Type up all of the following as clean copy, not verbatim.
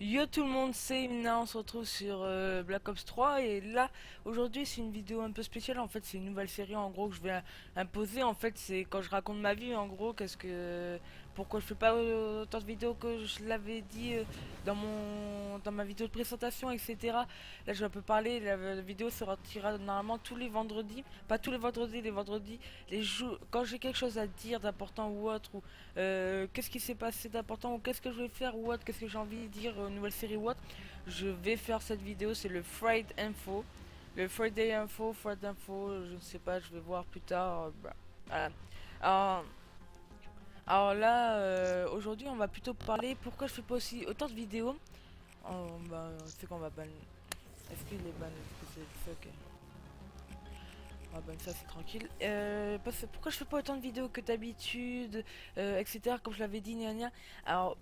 Yo tout le monde, c'est Imna, on se retrouve sur Black Ops 3 et là aujourd'hui c'est une vidéo un peu spéciale. En fait c'est une nouvelle série en gros que je vais imposer. En fait c'est quand je raconte ma vie en gros, pourquoi je fais pas autant de vidéos que je l'avais dit dans ma vidéo de présentation, etc. Là je vais un peu parler. La vidéo sortira normalement tous les vendredis, pas tous les vendredis, les jours quand j'ai quelque chose à dire d'important ou autre, ou qu'est-ce qui s'est passé d'important, ou qu'est-ce que je vais faire ou autre, qu'est-ce que j'ai envie de dire, nouvelle série ou autre. Je vais faire cette vidéo, c'est le Friday Info. Le Friday Info, Friday Info, je ne sais pas, je vais voir plus tard. Voilà. Alors, alors là, aujourd'hui, on va plutôt parler pourquoi je fais pas aussi autant de vidéos. C'est qu'on va ban. Est-ce qu'il est ban? Est-ce que c'est ok. Ah ben ça c'est tranquille. Pourquoi je fais pas autant de vidéos que d'habitude, etc. Comme je l'avais dit, gna gna. Alors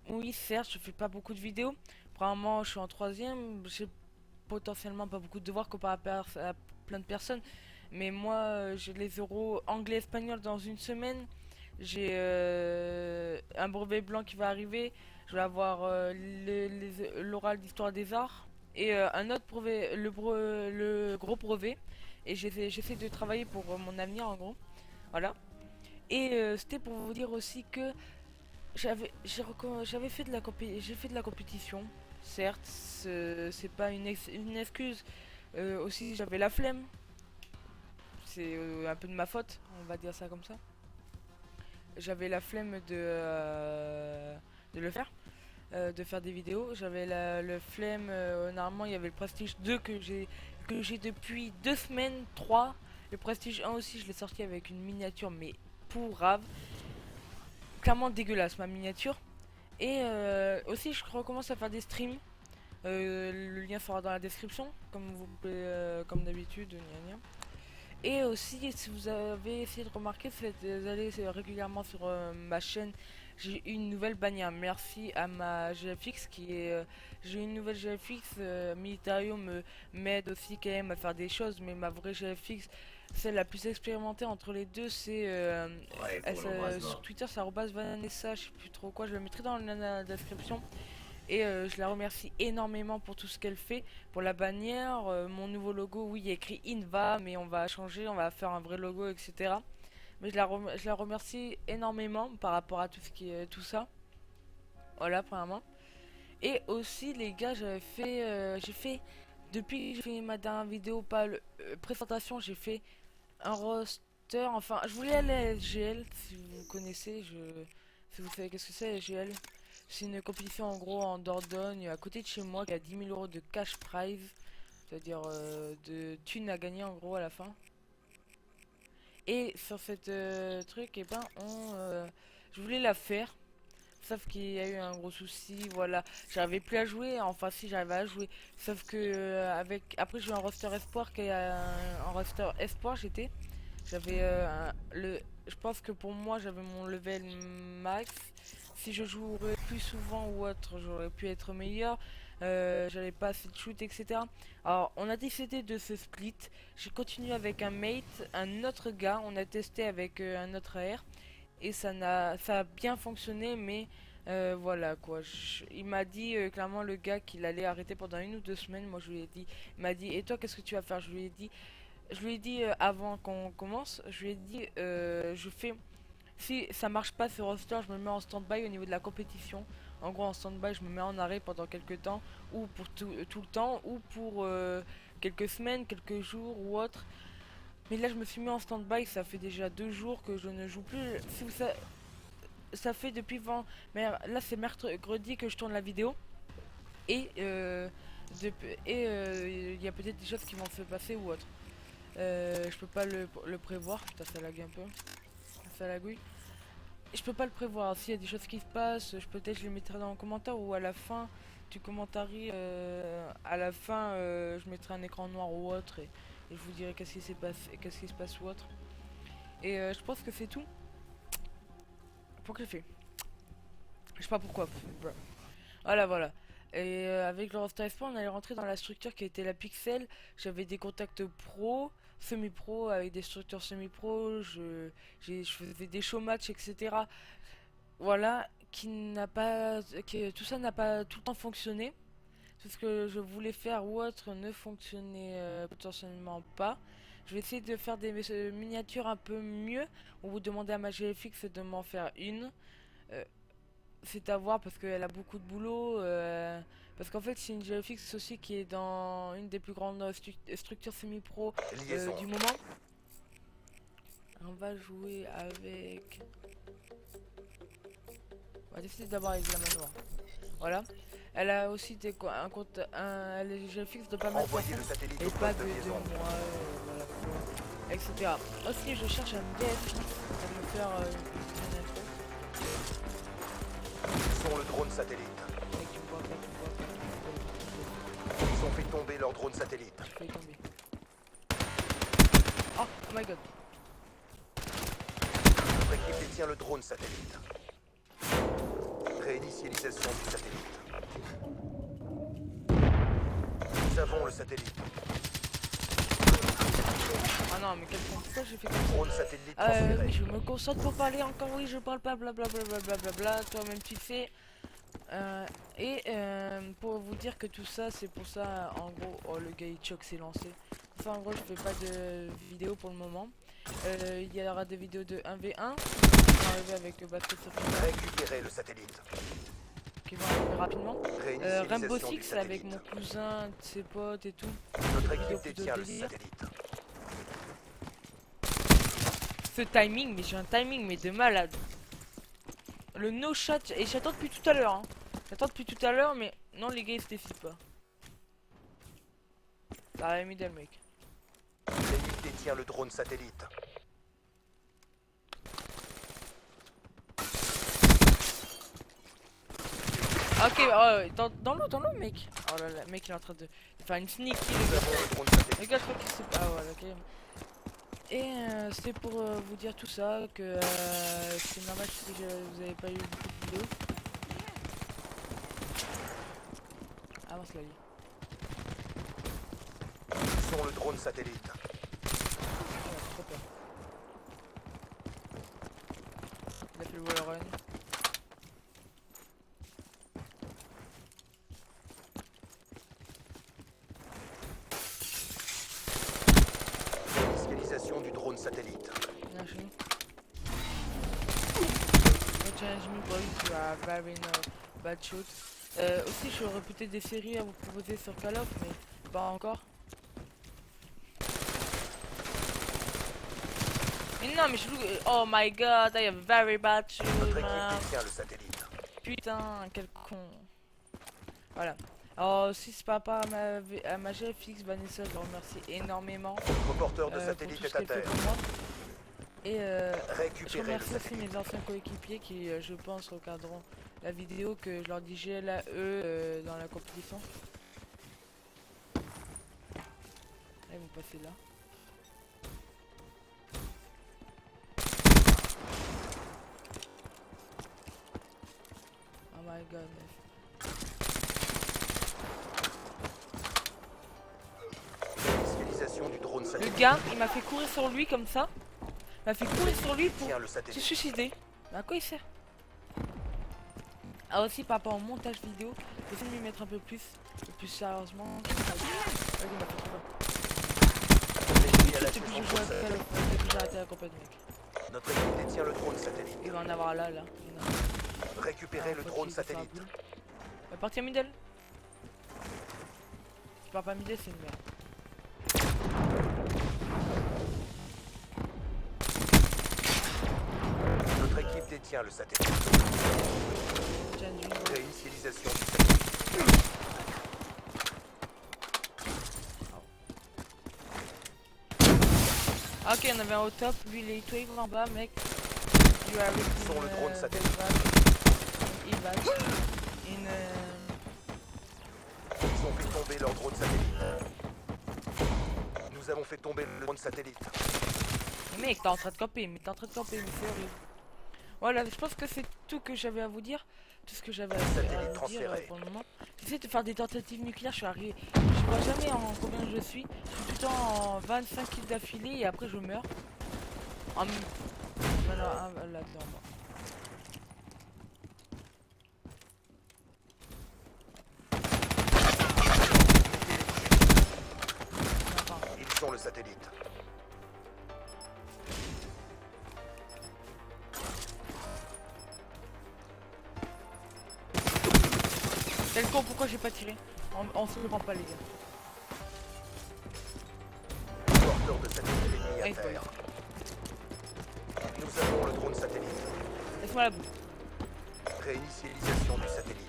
oui, certes, je fais pas beaucoup de vidéos. Probablement, je suis en troisième. J'ai potentiellement pas beaucoup de devoirs comparé à plein de personnes. Mais moi, j'ai les euros anglais-espagnol dans une semaine. J'ai un brevet blanc qui va arriver. Je vais avoir l'oral d'histoire des arts. Et un autre brevet, le gros brevet. Et j'essaie de travailler pour mon avenir en gros. Voilà. Et c'était pour vous dire aussi que j'avais fait j'ai fait de la compétition. Certes, c'est pas une excuse. Aussi, j'avais la flemme. C'est un peu de ma faute, on va dire ça comme ça. J'avais la flemme de le faire, de faire des vidéos. J'avais le flemme. Normalement, il y avait le Prestige 2 que j'ai depuis 2 semaines, 3. Le Prestige 1 aussi, je l'ai sorti avec une miniature, mais pourrave. Clairement dégueulasse, ma miniature. Et aussi, je recommence à faire des streams. Le lien sera dans la description, comme vous pouvez, comme d'habitude. Gna gna. Et aussi, si vous avez essayé de remarquer, c'est d'aller régulièrement sur ma chaîne. J'ai eu une nouvelle bannière. Merci à ma GFX qui est. J'ai une nouvelle GFX. Militario m'aide aussi quand même à faire des choses, mais ma vraie GFX, celle la plus expérimentée entre les deux, c'est Ouais, pour sur l'embrasement. Twitter, c'est @Vanessa, je sais plus trop quoi. Je le mettrai dans la description. Et je la remercie énormément pour tout ce qu'elle fait. Pour la bannière, mon nouveau logo, oui, il y a écrit Inva, mais on va changer, on va faire un vrai logo, etc. Mais je la remercie énormément par rapport à tout ce qui est tout ça. Voilà, premièrement. Et aussi, les gars, j'ai fait, depuis que j'ai fait ma dernière vidéo, pas le, présentation, j'ai fait un roster. Enfin, je voulais aller à SGL, si vous connaissez, si vous savez qu'est-ce que c'est SGL. C'est une compétition en gros en Dordogne, à côté de chez moi, qui a 10 000 € de cash prize, c'est-à-dire de thunes à gagner en gros à la fin. Et sur cette truc, et ben, je voulais la faire. Sauf qu'il y a eu un gros souci, voilà. J'arrivais plus à jouer, enfin si j'arrivais à jouer. Sauf que après j'ai eu un roster espoir en roster espoir j'étais. J'avais je pense que pour moi j'avais mon level max. Si je jouerais plus souvent ou autre, j'aurais pu être meilleur. J'avais pas assez de shoot, etc. Alors on a décidé de se split. J'ai continué avec un mate, un autre gars. On a testé avec un autre AR et ça a bien fonctionné, mais voilà quoi. Il m'a dit clairement le gars qu'il allait arrêter pendant 1 ou 2 semaines. Moi je lui ai dit, il m'a dit et toi qu'est-ce que tu vas faire? Je lui ai dit avant qu'on commence, je lui ai dit je fais si ça marche pas ce roster, je me mets en stand-by au niveau de la compétition. En gros en stand-by, je me mets en arrêt pendant quelques temps ou pour tout le temps ou pour quelques semaines, quelques jours ou autre. Mais là je me suis mis en stand-by, ça fait déjà 2 jours que je ne joue plus. Si vous sa- Ça fait depuis 20. Mais là, c'est mercredi que je tourne la vidéo. Et il y a peut-être des choses qui vont se passer ou autre. Je peux pas le prévoir. Putain, ça lag un peu. Ça lagouille. Je peux pas le prévoir. S'il y a des choses qui se passent, peut-être je les mettrai dans le commentaire ou à la fin du commentaire. À la fin, je mettrai un écran noir ou autre et je vous dirai qu'est-ce qui s'est passé, qu'est-ce qui se passe ou autre. Et je pense que c'est tout pour que j'ai fait. Je sais pas pourquoi. Voilà, voilà. Et avec le roster Espoir, on allait rentrer dans la structure qui était la Pixel. J'avais des contacts pro, semi-pro, avec des structures semi-pro. Je faisais des show match, etc. Voilà, qui n'a pas, que tout ça n'a pas tout le temps fonctionné. Tout ce que je voulais faire ou autre ne fonctionnait potentiellement pas. Je vais essayer de faire des miniatures un peu mieux, ou vous demander à ma GFX de m'en faire une. Euh, c'est à voir parce qu'elle a beaucoup de boulot. Parce qu'en fait, c'est une GFX aussi qui est dans une des plus grandes structures semi-pro du moment. On va jouer avec. On va décider d'abord avec la manoir. Voilà. Elle a aussi un compte. Elle est GFX de pas mal de personnes. Et pas de moi. Voilà. Etc. Aussi, je cherche un VFX pour me faire une intro. Sur le drone satellite. Ils ont fait tomber leur drone satellite. Je fais tomber. Oh my god. Notre équipe détient le drone satellite. Réinitialisation du satellite. Nous avons le satellite. Ah non, mais quel con, pourquoi j'ai fait comme ça? Drone satellite transféré. Oui, je me concentre pour parler encore, oui, je parle pas, blablabla, toi-même tu sais. Pour vous dire que tout ça, c'est pour ça, en gros, oh le gars il choc s'est lancé. Enfin, en gros, je fais pas de vidéo pour le moment. Il y aura des vidéos de 1v1 qui vont arriver avec Basket sur FIFA. Récupérer le satellite. Qui vont arriver rapidement. Rainbow Réinitialisation du Six avec satellite. mon cousin, ses potes et tout. Notre Vidéo équipe plutôt détient le délire. satellite. Ce timing, mais j'ai un timing mais de malade. Le no shot, et j'attends depuis tout à l'heure. Hein. J'attends depuis tout à l'heure, mais non, les gars ils se défient pas. Ça a mis le mec. L'ennemi détient le drone satellite. Ok, dans l'eau, mec. Oh là là, le mec il est en train de faire une sneak kill. Nous avons le drone satellite. Les gars, je crois qu'il s'est. Ah voilà, ok. Et c'était pour vous dire tout ça, que c'est normal si vous avez pas eu beaucoup de vidéos. Avance la vie. Sur le drone satellite. Trop peur. Il a fait le wall run. Réinitialisation du drone satellite. Bien joué. No challenge me boys, you are very no bad shoot. Aussi, j'aurais peut-être des séries à vous proposer sur Call of, mais pas encore. Mais non, mais je joue. Oh my god, I have very bad shoot. Notre équipe détient le satellite. Putain, quel con. Voilà. Alors, si c'est pas à ma GFX, Vanessa, je le remercie énormément. Notre porteur de pour satellite tout ce est à qu'elle fait terre. pour moi. Et je Récupérer le remercie aussi satellite. mes anciens coéquipiers qui, je pense, regarderont la vidéo que je leur dis GLAE dans la compétition. Ils vont passer là. Oh my god, mec. Réinitialisation du drone Le satellite. gars, il m'a fait courir sur lui comme ça. Il m'a fait courir sur lui pour Détient le se satellite. suicider. Mais à quoi il sert? Ah aussi par rapport au montage vidéo, j'essaie de m'y mettre un peu plus et plus sérieusement. Ok, il m'a fait trop peur. L'ennemi a lâché Depuis que son je joue à drone Call of, satellite. depuis que j'ai arrêté la campagne, mec. Notre équipe détient le drone satellite. Il va en avoir là. Il y en a. Récupérer le Faut drone qu'il fasse la satellite. boule. On va partir middle. Si tu pars pas middle, c'est une merde. Notre équipe détient le satellite. Tiens, du Réinitialisation du satellite. Ah, ok, on avait un au top. Lui, il est toi, il va en bas, mec. You are Sur le drone satellite. Il va. Une. Ils ont fait tomber leur drone satellite. Nous avons fait tomber le drone satellite. Mais mec, t'es en train de camper, mais c'est horrible. Voilà, je pense que c'est tout que j'avais à vous dire. Tout ce que j'avais à vous dire transféré. pour le moment. J'essaie de faire des tentatives nucléaires, je suis arrivé. Je vois jamais en combien je suis. Je suis tout le temps en 25 kills d'affilée et après je meurs. Voilà, là-dedans. satellite. Quel con, pourquoi j'ai pas tiré? On se prend pas les gars. Porteur de satellite ennemi à Allez, terre. Nous avons le drone satellite. Laisse-moi la boue. Réinitialisation du satellite.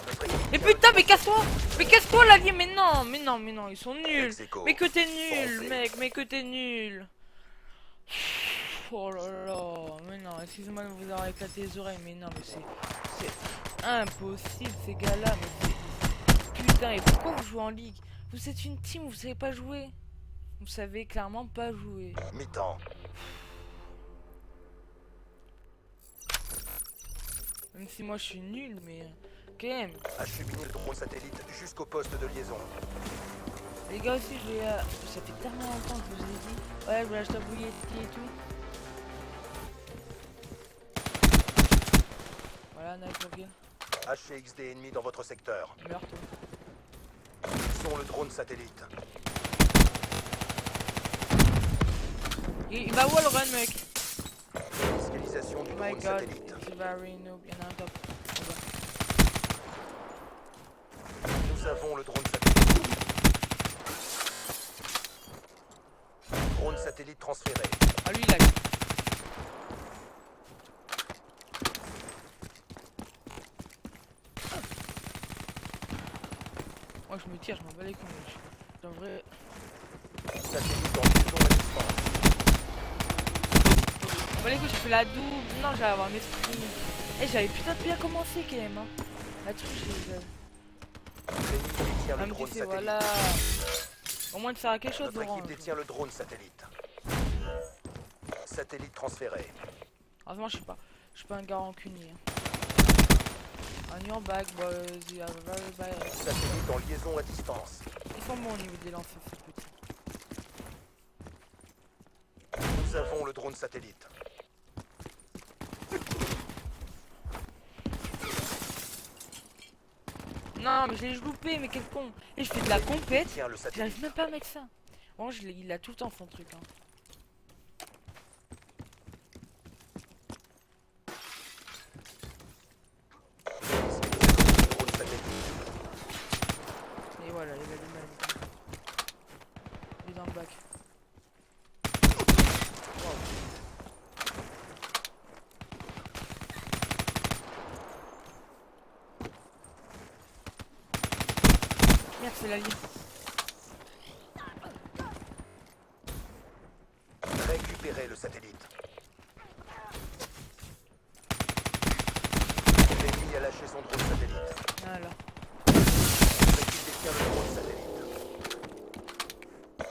Notre équipe Mais tient le putain, drone mais casse-toi! Mais casse-toi l'allié, mais non, ils sont nuls! Ex aequo. Mais que t'es nul, Foncez. mec, mais que t'es nul! Oh là là, mais non, excusez-moi de vous avoir éclaté les oreilles, mais non, mais c'est impossible ces gars-là, mais c'est... Putain, et pourquoi vous jouez en ligue? Vous êtes une team, vous savez pas jouer. Vous savez clairement pas jouer. Mi-temps. Même si moi je suis nul, mais... Quand même. Acheminer le drone satellite jusqu'au poste de liaison. Les gars aussi, je vais... Ça fait tellement longtemps que je vous ai dit. Ouais, je vais acheter un bouilletti et tout. Voilà, nice burger. HCXD ennemi dans votre secteur. Meurs toi. Sont le drone satellite. Il va wall run, mec. Réinitialisation du Oh my drone god, satellite. it's very noob. Il y en a un top. Nous avons le drone satellite. Drone satellite transféré. Ah, lui, il a... Moi, je me tire, je m'en bats les couilles. Je devrais... Satellite en liaison à distance. Je m'en bats les couilles, j'ai fait la double. Non, j'allais avoir un esprit. Eh, j'avais putain de bien commencé, quand même. Hein. La truc, j'ai... L'ennemi détient le me drone dit, satellite. voilà. Au moins, tu sers à quelque chose, Notre Laurent. équipe détient le drone satellite. Satellite transféré. Heureusement, je suis pas un gars rancunier. On your back, boys. You have a very bad... Satellite en liaison à distance. Ils sont bons au niveau des lancers, ces petits. Nous avons le drone satellite. Non, mais je l'ai loupé, mais quel con. Et je fais de la compète. Détient le satellite. J'arrive même pas à mettre ça. Bon, il a tout le temps son truc. Hein. Réinitialisation du drone satellite. Et voilà, il va lui mettre. Il est dans le bac. Wow. Merde, c'est l'allié. Récupérez le satellite. L'ennemi a lâché son drone satellite. Voilà. L'équipe détient le drone satellite.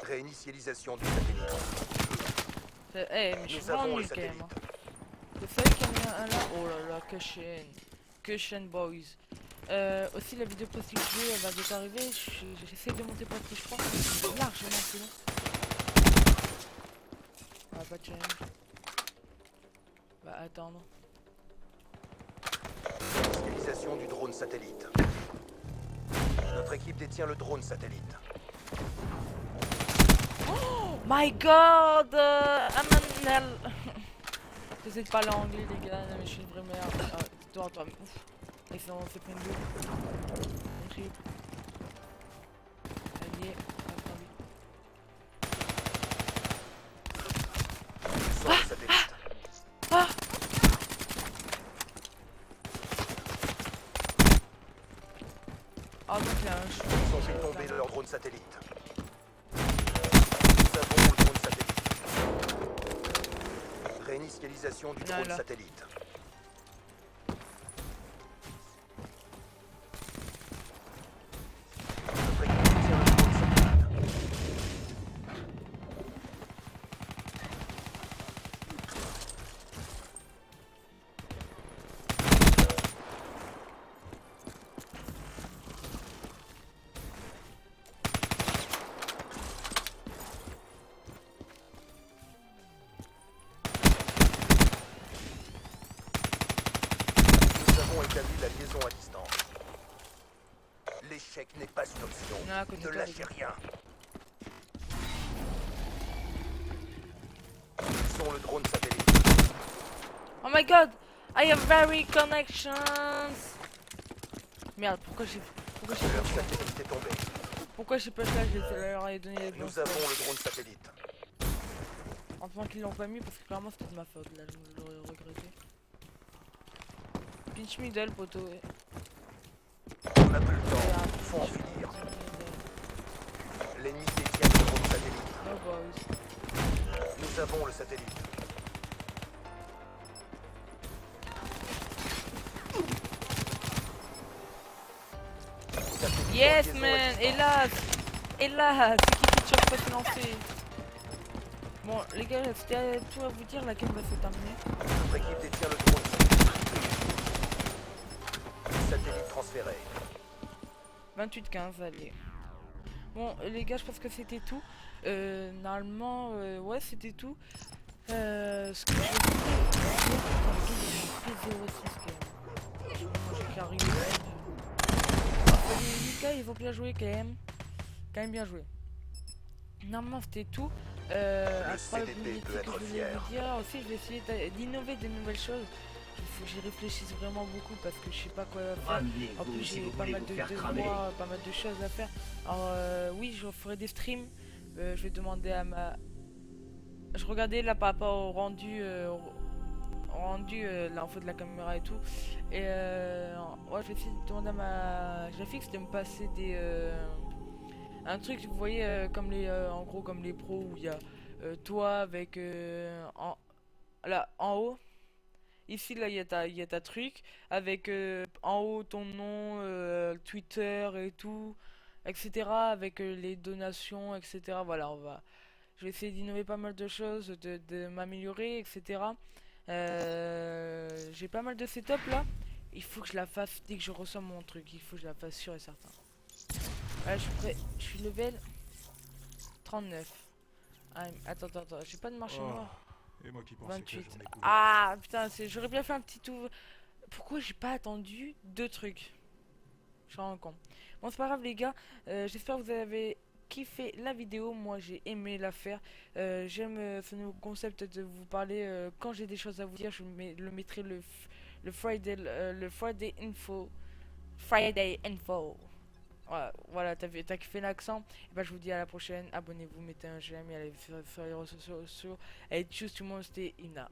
Réinitialisation du satellite. Eh, mais je suis Nous vraiment avons le nul quand même. satellite. Hein. C'est fait qu'il y en a un là. Oh là là, que chaîne. Que chaîne, boys. Aussi, la vidéo post jeu elle va bientôt arriver. J'essaie de monter pas plus, je crois. Largement plus long. Ah, pas de challenge. Va attendre. Réinitialisation du drone satellite. Notre équipe détient le drone satellite. Oh my god! Amanel! J'essaie de parler anglais, les gars. Non, mais je suis une vraie merde. Ah, toi, ouf. Et sinon, c'est plein de jeux. Un triple. Allié. Sans le satellite. Ah! Ah, donc il y a un chou. Ils ont fait tomber leur drone satellite. Nous avons le drone satellite. Réinitialisation du drone Voilà. satellite. Notre équipe détient le drone satellite. Nous avons établi la liaison à distance. L'échec n'est pas une option. Non, à côté de Ne toi, lâchez les gars. rien. Visons le drone satellite. Oh my god, I have very connections. Merde, pourquoi j'ai Leur pas satellite est tombé. pourquoi j'ai pas là, je leur ai donné les bons. Nous avons le drone satellite. Enfin qu'ils l'ont pas mis parce que clairement c'était de ma faute là, je l'aurais regretté. Pinch middle poteau. Ouais. On n'a plus le temps. Il faut en finir. L'ennemi détient le drone satellite. Oh bah oui. Nous avons le satellite. Satellite Yes en liaison man, à distance. hélas, c'est qui pas financé. Bon les gars, c'était tout à vous dire, la game va se terminer. Notre équipe détient le drone satellite. Satellite transféré. 28-15, allez. Bon les gars, je pense que c'était tout. Normalement, ouais c'était tout. Ce que je vais j'ai carré les gars, ils ont bien joué quand même. Quand même bien joué. Normalement c'était tout. CDP Probabilité peut que être je voulais fier. vous dire aussi, je vais essayer d'innover de nouvelles choses. Il faut que j'y réfléchisse vraiment beaucoup parce que je sais pas quoi faire. En plus j'ai pas mal de devoirs, pas mal de choses à faire. Alors oui, je ferai des streams. Je vais demander à ma... Je regardais là par rapport au rendu, l'info de la caméra et tout. Et ouais, je vais essayer de demander à ma graphique de me passer des... un truc, vous voyez, comme les, en gros comme les pros où il y a toi avec là en haut. Ici là il y a ta truc avec en haut ton nom, Twitter et tout, etc. Avec les donations, etc. Voilà, je vais essayer d'innover pas mal de choses, de m'améliorer, etc. J'ai pas mal de setup là. Il faut que je la fasse dès que je reçois mon truc. Il faut que je la fasse sûr et certain. Voilà, je suis prêt. Je suis level 39. Ah, attends, j'ai pas de marché noir. Et moi qui pensais que la 28. journée pouvait... Ah putain, j'aurais bien fait un petit tour. Pourquoi j'ai pas attendu deux trucs? Je suis vraiment con. Bon, c'est pas grave, les gars. J'espère que vous avez kiffé la vidéo. Moi, j'ai aimé la faire. J'aime ce nouveau concept de vous parler quand j'ai des choses à vous dire. Le mettrai le Friday, le Friday Info. Friday Info. Ouais, voilà, t'as kiffé l'accent. Et bah, je vous dis à la prochaine. Abonnez-vous, mettez un j'aime et allez sur les réseaux sociaux. Et choose to stay Ina.